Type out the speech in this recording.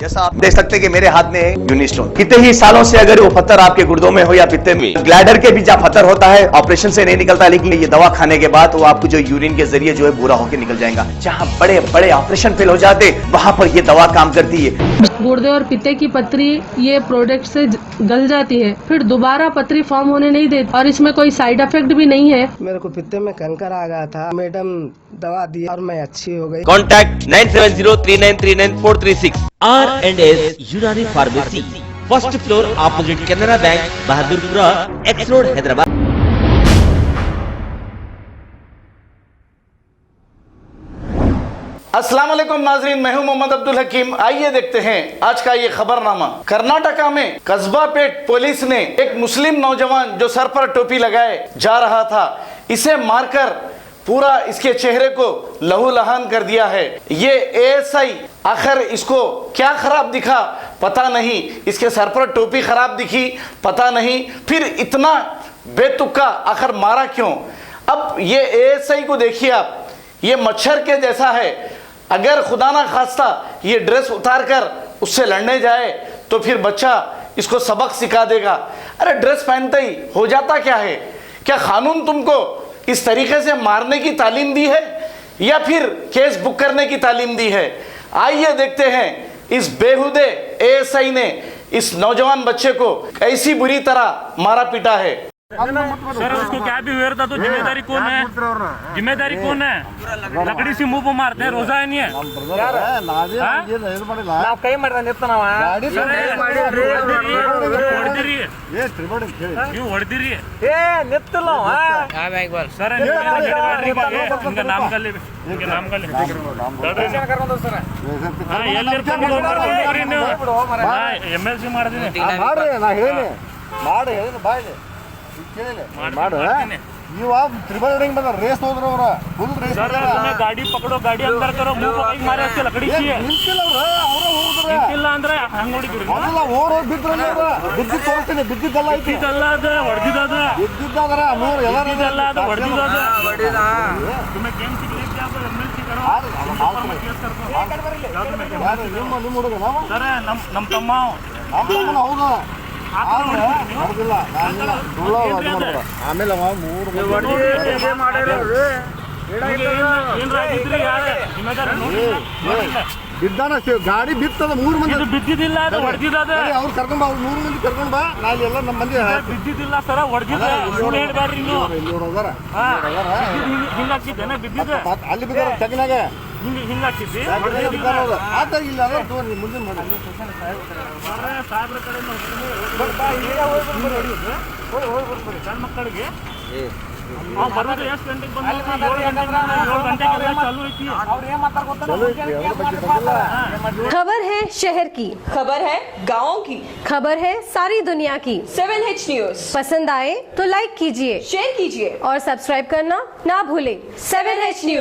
जैसा आप देख सकते हैं कि मेरे हाथ में है यूनि स्टोन। कितने ही सालों से अगर वो पत्थर आपके गुर्दों में हो या पित्ते में, ग्लैडर के भी जहाँ पत्थर होता है ऑपरेशन से नहीं निकलता, लेकिन ये दवा खाने के बाद वो आपको जो यूरिन के जरिए जो है बुरा होकर निकल जाएगा। जहाँ बड़े बड़े ऑपरेशन फेल हो जाते वहां पर ये दवा काम करती है। गुर्दे और पित्ते की पथरी ये प्रोडक्ट से गल जाती है, फिर दोबारा पथरी फॉर्म होने नहीं देती और इसमें कोई साइड इफेक्ट भी नहीं है। मेरे को पित्ते में कैंकर आ गया था, मैडम दवा दी और मैं अच्छी हो गई। कॉन्टैक्ट 9703939436 R&S यूनानी pharmacy, first floor opposite Canara bank, Bahadurpura, x road, Hyderabad. अस्सलाम वालेकुम नाजरीन, मैं हूं मोहम्मद अब्दुल हकीम। आइए देखते हैं आज का ये खबरनामा। कर्नाटका में कस्बा पेट पुलिस ने एक मुस्लिम नौजवान जो सर पर टोपी लगाए जा रहा था, इसे मारकर पूरा इसके चेहरे को लहूलुहान कर दिया है। ये एएसआई आखिर इसको क्या खराब दिखा पता नहीं, इसके सर पर टोपी खराब दिखी पता नहीं, फिर इतना बेतुका आखिर मारा क्यों? अब ये एएसआई को देखिए आप, ये मच्छर के जैसा है। अगर खुदा ना खास्ता ये ड्रेस उतार कर उससे लड़ने जाए तो फिर बच्चा इसको सबक सिखा देगा। अरे ड्रेस पहनते ही हो जाता क्या है? क्या कानून तुमको इस तरीके से मारने की तालीम दी है या फिर केस बुक करने की तालीम दी है? आइए देखते हैं इस बेहुदे एएसआई ने इस नौजवान बच्चे को कैसी बुरी तरह मारा पीटा है। सर उसको क्या भी हुआ था तो जिम्मेदारी कौन है? जिम्मेदारी कौन है? लकड़ी से मुंह पे मारते हैं, रोजा है नहीं है? कई सर इनका नाम कर ले, इनके नाम कर ले MLC गाड़ी पकड़ो, गाड़ी अंदर करो, मुंह को कहीं मारे उसके लकड़ी चाहिए ಅಂದ್ರೆ ಹಂಗ ನೋಡಿದ್ರಿ ಸರ್ ನಮ್ ತಮ್ಮ ಆಮೇಲೆ ಬಿದ್ದಾನ ಗಾಡಿ ಬಿತ್ತದ 3 ಮಂದಿ ಬಿದ್ದಿದ್ದಿಲ್ಲ, ಅದು ಹೊಡೆದಿದ್ದ ಅವ್ರು ಕರ್ಕೊಂಡ್ ಅವ್ರು 3 ಮಂದಿ ಕರ್ಕೊಂಡ್ ಬಾ, ನಾಳೆ ಎಲ್ಲ ನಮ್ಮ ಮಂದಿ ಬಿದ್ದಿದ್ದಿಲ್ಲ ಸರ, ಹೊಡೆದಿದ್ದ ಹೇಳ್ಬೇಡ್ರಿ ನೀವು. ಹಿಂಗಾಕಿದ್ದೇನೆ ಬಿದ್ದಿದ್ದ ಅಲ್ಲಿ ಬಿದ್ದಾರ ತೆಗಿನಾಗ ಹಿಂಗಾಕಿದ್ದಿ ಆತ ಇಲ್ಲ ಮುಂದೆ ಮಾಡಿ ಸಾಹೇಬ್ರ ಕಡೆ ಸಣ್ಣ ಮಕ್ಕಳಿಗೆ ಬರೋದು ಎಷ್ಟು ಗಂಟೆಗೆ ಬಂದ 7 ಗಂಟೆಗೆ ಚಾಲು ಐತಿ. खबर है शहर की, खबर है गाँव की, खबर है सारी दुनिया की। 7H न्यूज पसंद आए तो लाइक कीजिए, शेयर कीजिए और सब्सक्राइब करना ना भूलें। 7H news.